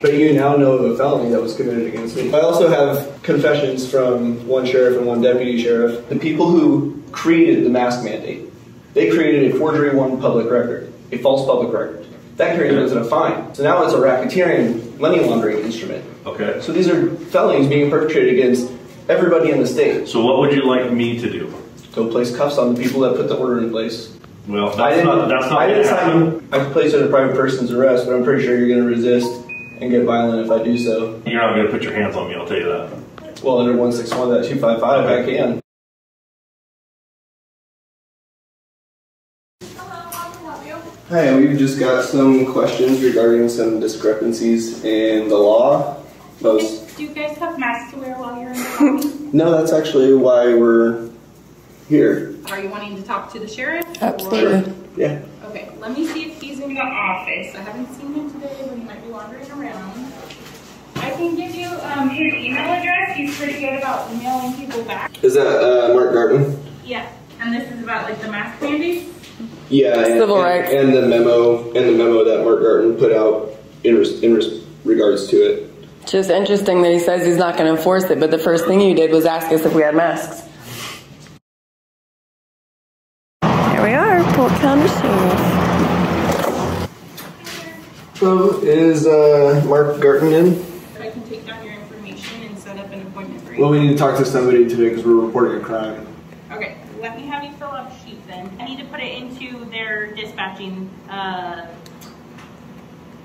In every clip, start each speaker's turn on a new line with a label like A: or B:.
A: But you now know of a felony that was committed against me. I also have confessions from one sheriff and one deputy sheriff. The people who created the mask mandate, they created a forgery one public record, a false public record. That carries us in a fine. So now it's a racketeering money laundering instrument.
B: Okay.
A: So these are felonies being perpetrated against everybody in the state.
B: So what would you like me to do?
A: Go place cuffs on the people that put the order in place.
B: Well, that's not
A: I didn't sign. I place it a private person's arrest, but I'm pretty sure you're going to resist and get violent if I do so.
B: You're not going to put your hands on me, I'll tell you that.
A: Well, under 161.255, I can. Hi, we've just got some questions regarding some discrepancies in the law.
C: Do you guys have masks to wear while you're in the lobby?
A: No, that's actually why we're here.
C: Are you wanting to talk to the sheriff?
D: Absolutely.
A: Yeah.
C: Okay, let me see if he's in the office. I haven't seen him today, but he might be wandering around. I can give you his email address. He's pretty good about emailing people back.
A: Is that Mark Garten?
C: Yeah, and this is about like the mask mandate.
A: Yeah,
D: Civil rights.
A: And the memo that Mark Garten put out in regards to it.
D: Just interesting that he says he's not going to enforce it, but the first thing you did was ask us if we had masks. Here we are, Polk County Sheriff.
A: So is Mark Garten in?
C: I can take down your information and set up an appointment for you.
A: Well, we need to talk to somebody today because we're reporting a crime.
C: Okay, let me have you fill out a sheet then. I need to put it into their dispatching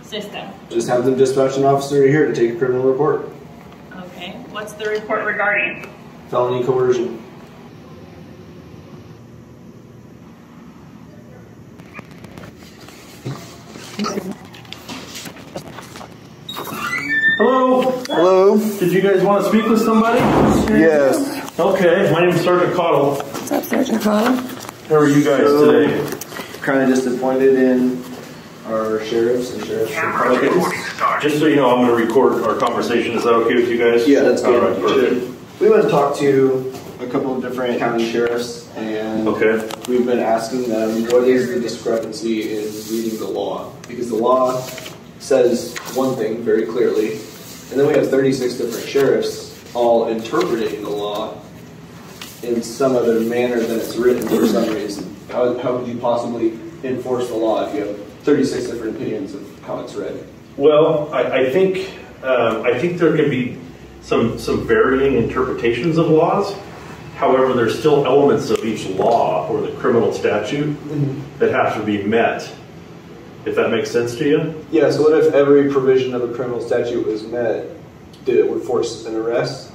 C: system.
A: Just have them dispatch an officer here to take a criminal report.
C: Okay, what's the report regarding?
A: Felony coercion.
B: Hello?
A: Hello?
B: Did you guys want to speak with somebody?
A: Yes.
B: Okay, my name is Sergeant Cottle.
D: What's up, Sergeant Cottle?
B: How are you guys today?
A: Kind of disappointed in our sheriffs and sheriff's departments.
B: Just so you know, I'm going to record our conversation. Is that okay with you guys?
A: Yeah, that's good.
B: All right, perfect.
A: We went to talk to a couple of different county sheriffs, and we've been asking them what is the discrepancy in reading the law, because the law says one thing very clearly, and then we have 36 different sheriffs all interpreting the law in some other manner than it's written for some reason. How would you possibly enforce the law if you have 36 different opinions of how it's read?
B: Well, I think there can be some varying interpretations of laws. However, there's still elements of each law or the criminal statute that have to be met. If that makes sense to you?
A: Yeah, so what if every provision of a criminal statute was met? Did it would force an arrest?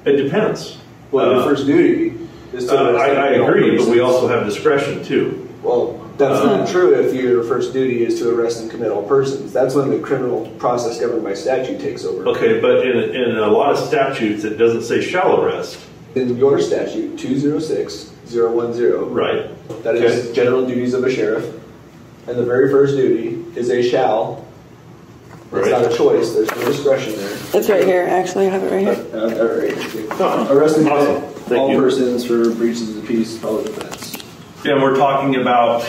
B: It depends.
A: Well, your first duty is to arrest.
B: I agree, but we also have discretion too.
A: Well, that's not true if your first duty is to arrest and commit all persons. That's when the criminal process governed by statute takes over.
B: Okay, but in a lot of statutes, it doesn't say shall arrest.
A: In your statute, 206010,
B: right?
A: That is general duties of a sheriff. And the very first duty is a shall. It's not a choice. There's no discretion there.
D: It's right here. Actually, I have it right here.
A: Arrest and all persons for breaches of the peace, public defense.
B: Yeah, and we're talking about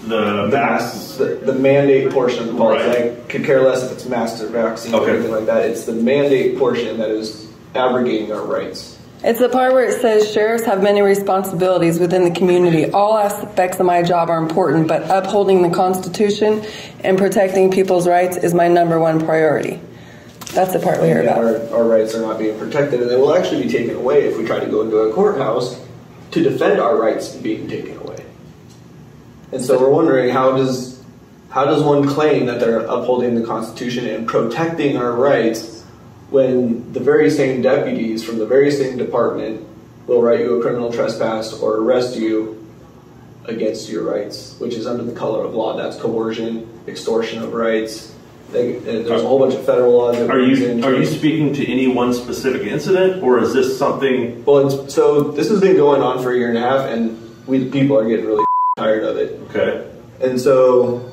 B: the masks.
A: The mandate portion of the policy. I could care less if it's masks or vaccines or anything like that. It's the mandate portion that is abrogating our rights.
D: It's the part where it says sheriffs have many responsibilities within the community. All aspects of my job are important, but upholding the Constitution and protecting people's rights is my #1 priority. That's the part we hear about.
A: Our rights are not being protected, and they will actually be taken away if we try to go into a courthouse to defend our rights being taken away. And so we're wondering, how does one claim that they're upholding the Constitution and protecting our rights when the very same deputies from the very same department will write you a criminal trespass or arrest you against your rights, which is under the color of law? That's coercion, extortion of rights. There's a whole bunch of federal laws. That
B: are you speaking to any one specific incident, or is this something?
A: Well, so this has been going on for a year and a half, and we the people are getting really tired of it.
B: Okay.
A: And so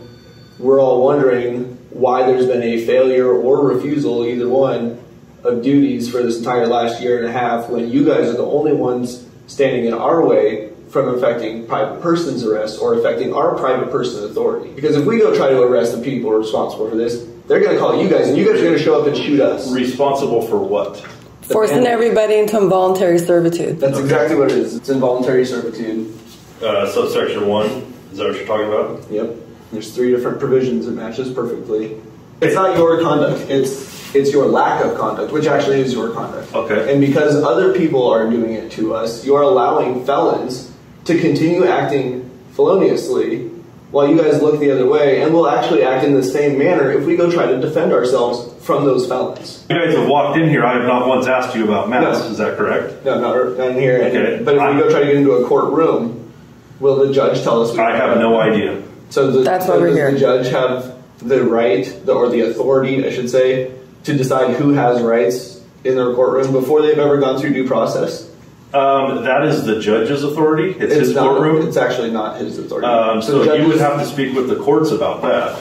A: we're all wondering why there's been a failure or refusal, either one, of duties for this entire last year and a half, when you guys are the only ones standing in our way from affecting private person's arrest or affecting our private person authority. Because if we go try to arrest the people responsible for this, they're going to call you guys, and you guys are going to show up and shoot us.
B: Responsible for what?
D: Forcing everybody into involuntary servitude.
A: That's exactly what it is. It's involuntary servitude.
B: Subsection 1, is that what you're talking about?
A: Yep. There's 3 different provisions. It matches perfectly. It's not your conduct. It's your lack of conduct, which actually is your conduct.
B: Okay.
A: And because other people are doing it to us, you are allowing felons to continue acting feloniously while you guys look the other way, and we'll actually act in the same manner if we go try to defend ourselves from those felons.
B: You guys have walked in here. I have not once asked you about masks.
A: No.
B: Is that correct?
A: No, not in here.
B: Okay.
A: But if we go try to get into a courtroom, will the judge tell us?
B: I have no idea.
D: That's why we're here.
A: Does the judge have the right, or the authority, I should say, to decide who has rights in their courtroom before they've ever gone through due process?
B: That is the judge's authority. It's his courtroom.
A: It's actually not his authority.
B: So you would have to speak with the courts about that.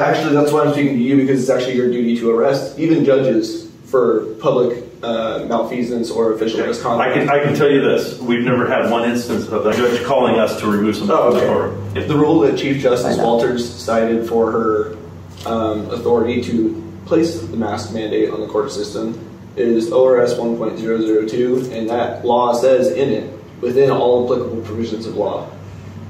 A: Actually, that's why I'm speaking to you, because it's actually your duty to arrest even judges for public malfeasance or official misconduct.
B: I can tell you this: we've never had one instance of a judge calling us to remove something from the courtroom.
A: The rule that Chief Justice Walters cited for her authority to place the mask mandate on the court system is ORS 1.002, and that law says in it, within all applicable provisions of law.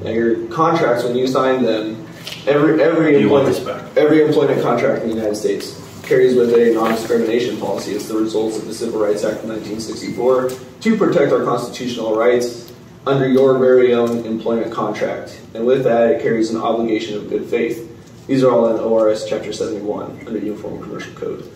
A: Now, your contracts, when you sign them, every employment contract in the United States carries with it a non-discrimination policy. It's the results of the Civil Rights Act of 1964 to protect our constitutional rights under your very own employment contract. And with that, it carries an obligation of good faith. These are all in ORS Chapter 71 under Uniform Commercial Code.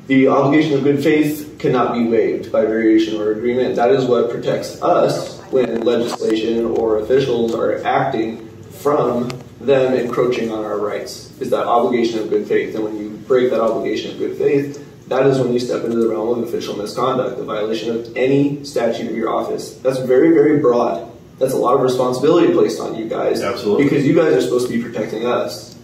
A: The obligation of good faith cannot be waived by variation or agreement. That is what protects us when legislation or officials are acting from them encroaching on our rights, is that obligation of good faith. And when you break that obligation of good faith, that is when you step into the realm of official misconduct, the violation of any statute of your office. That's very, very broad. That's a lot of responsibility placed on you guys.
B: Absolutely.
A: Because you guys are supposed to be protecting us.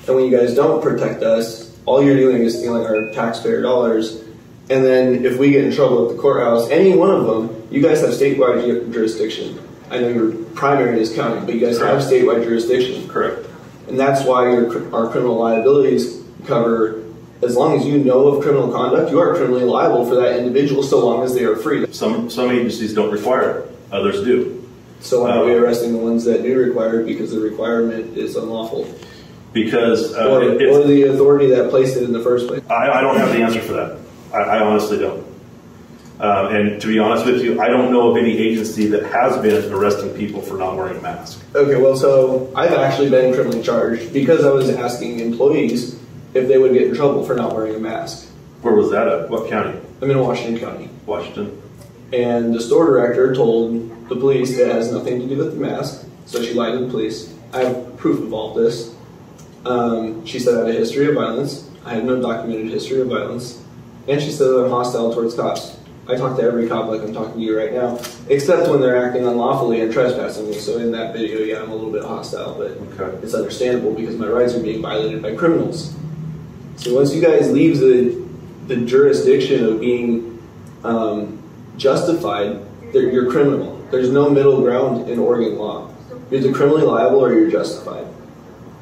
A: And when you guys don't protect us, all you're doing is stealing our taxpayer dollars. And then if we get in trouble at the courthouse, any one of them, you guys have statewide jurisdiction. I know your primary is county, but you guys have statewide jurisdiction.
B: Correct.
A: And that's why our criminal liabilities cover, as long as you know of criminal conduct, you are criminally liable for that individual so long as they are free.
B: Some agencies don't require it, others do.
A: So why are we arresting the ones that do require it? Because the requirement is unlawful.
B: Because
A: or the authority that placed it in the first place.
B: I don't have the answer for that. I honestly don't. And to be honest with you, I don't know of any agency that has been arresting people for not wearing a mask.
A: Okay, well, so I've actually been criminally charged because I was asking employees if they would get in trouble for not wearing a mask.
B: Where was that at? What county?
A: I'm in Washington County.
B: Washington.
A: And the store director told the police that it has nothing to do with the mask, so she lied to the police. I have proof of all this. She said I had a history of violence. I have no documented history of violence. And she said that I'm hostile towards cops. I talk to every cop like I'm talking to you right now, except when they're acting unlawfully and trespassing me. So in that video, yeah, I'm a little bit hostile, but It's understandable because my rights are being violated by criminals. So once you guys leave the jurisdiction of being justified, you're criminal. There's no middle ground in Oregon law. You're either criminally liable or you're justified.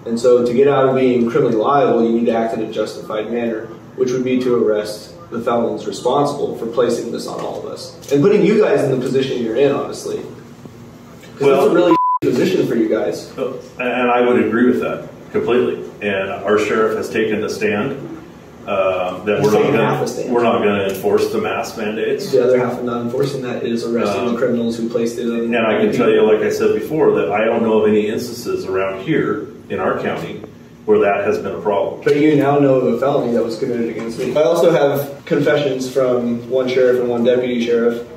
A: And so to get out of being criminally liable, you need to act in a justified manner, which would be to arrest the felons responsible for placing this on all of us. And putting you guys in the position you're in, honestly. Well, that's a really position for you guys.
B: And I would agree with that completely. And our sheriff has taken the stand that we're not going to enforce the mask mandates.
A: The other half of not enforcing that is arresting the criminals who placed it on.
B: And I can tell you, like I said before, that I don't know of any instances around here in our county where that has been a problem.
A: But you now know of a felony that was committed against me. I also have confessions from one sheriff and one deputy sheriff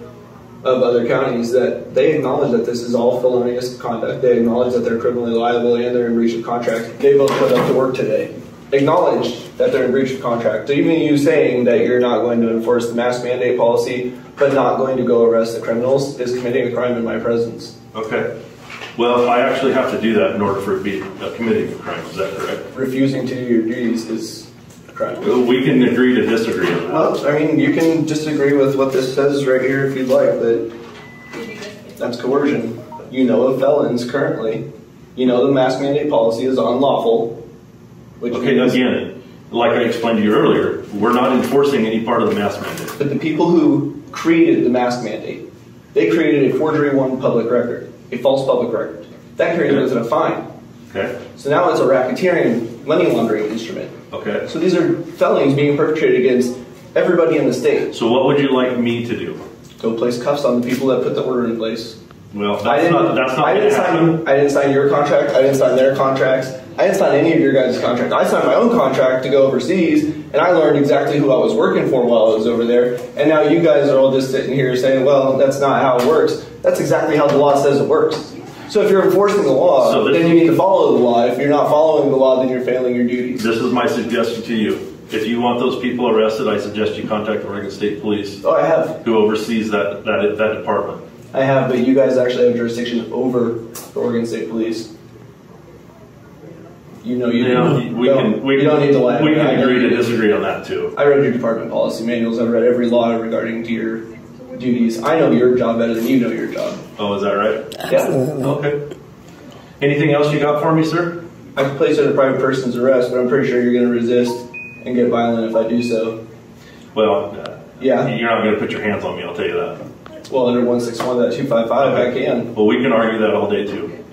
A: of other counties that they acknowledge that this is all felonious conduct. They acknowledge that they're criminally liable and they're in breach of contract. They both put up to work today. Acknowledged that they're in breach of contract. So even you saying that you're not going to enforce the mask mandate policy but not going to go arrest the criminals is committing a crime in my presence.
B: Okay. Well, I actually have to do that in order for it to be committing a crime. Is that correct?
A: Refusing to do your duties is a crime.
B: Well, we can agree to disagree on that.
A: Well, I mean, you can disagree with what this says right here if you'd like, but that's coercion. You know of felons currently. You know the mask mandate policy is unlawful.
B: Okay, again, like I explained to you earlier, we're not enforcing any part of the mask mandate.
A: But the people who created the mask mandate, they created a forgery one public record, a false public record. That created was a fine.
B: Okay.
A: So now it's a racketeering, money laundering instrument.
B: Okay.
A: So these are felonies being perpetrated against everybody in the state.
B: So what would you like me to do?
A: Go place cuffs on the people that put the order in place.
B: Well, that's not
A: I didn't sign your contract. I didn't sign their contracts. I didn't sign any of your guys' contracts. I signed my own contract to go overseas, and I learned exactly who I was working for while I was over there. And now you guys are all just sitting here saying, well, that's not how it works. That's exactly how the law says it works. So if you're enforcing the law, then you need to follow the law. If you're not following the law, then you're failing your duties.
B: This is my suggestion to you. If you want those people arrested, I suggest you contact the Oregon State Police.
A: Oh, I have.
B: Who oversees that department.
A: I have, but you guys actually have jurisdiction over the Oregon State Police. You know you do.
B: We don't need to lie. We can agree to disagree on that too.
A: I read your department policy manuals. I've read every law regarding to your duties. I know your job better than you know your job.
B: Oh, is that right?
A: Yeah.
B: Okay. Anything else you got for me, sir?
A: I can place you under private person's arrest, but I'm pretty sure you're going to resist and get violent if I do so.
B: Well,
A: yeah.
B: You're not going to put your hands on me, I'll tell you that.
A: Well, under 161.255, I can.
B: Well, we can argue that all day too.